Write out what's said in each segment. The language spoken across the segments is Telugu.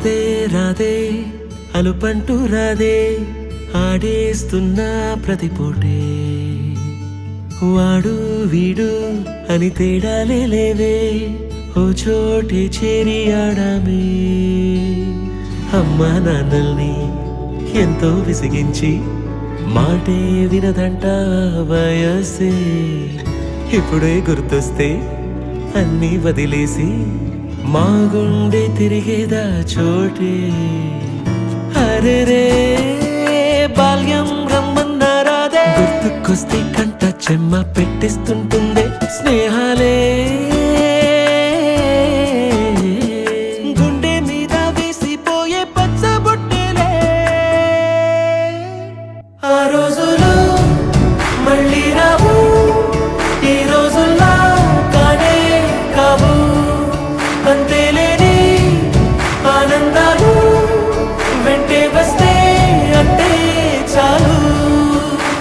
రాదే రాదే అలుపంటూ రాదే ఆడేస్తున్నా ప్రతి పూటే వాడు వీడు అని తేడాలే లేవే ఓ చోటే చేరి ఆడామే అమ్మా నాన్నల్ని ఎంతో విసిగించి మాటే వినదంట వయసే ఇప్పుడే గుర్తొస్తే అన్నీ వదిలేసి మా గుండె తిరిగేదా చోటే అరే రే బాల్యం రమ్మన్నారాదే గుర్తుకొస్తే కంట చెమ్మ పెట్టిస్తుంటుందే స్నేహాలే గుండె మీద వేసిపోయే పచ్చబొట్టెలే ఆ రోజులు మళ్ళీ రావు ఈ రోజుల్లా కానే కావు అంతేలేని ఆనందాలు వెంటే వస్తే అంటే చాలు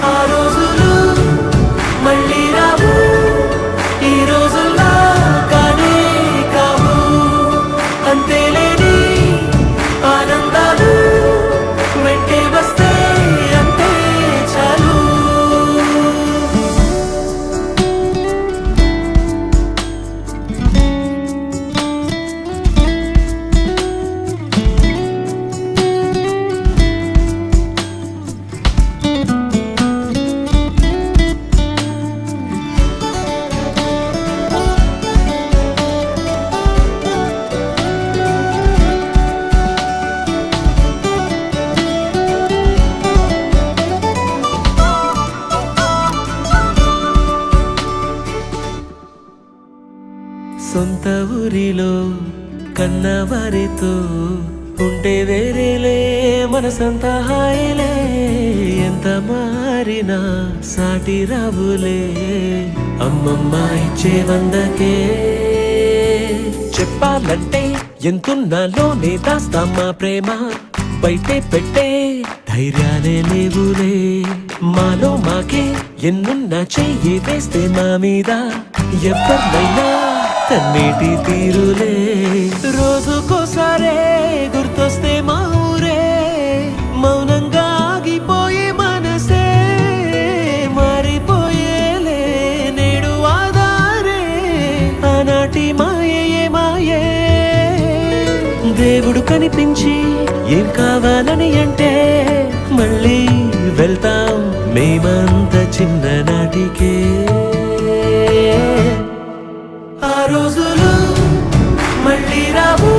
ఆ రోజులు మళ్ళీ రావు ఈ రోజుల్లా కానే కావు అంతేలేని ఆనందాలు వెంటే వస్తే అంటే చాలు సొంత ఊరిలో కన్నవారితో ఉంటే వేరేలే మనసంతా హాయిలే ఎంత మారినా సాటి రావులే అమ్మమ్మ ఇచ్చే వందకే చెప్పాలంటే ఎంతున్నాలోనే దాస్తామా ప్రేమ బయటే పెట్టే ధైర్యాలే లేవులే మాలో మాకే ఎన్నున్నా చెయ్యి వేస్తే మా మీద ఎవరినైనా కన్నీటి తీరులే రోజుకోసారే గుర్తొస్తే మా ఊరే మౌనంగా ఆగిపోయే మనసే మారిపోయేలే నేడు ఆధారే ఆనాటి మాయే మాయే దేవుడు కనిపించి ఏం కావాలని అంటే మళ్ళీ వెళ్తాం మేమంత చిన్ననాటికే ఆ రోజులు మళ్ళీ రావు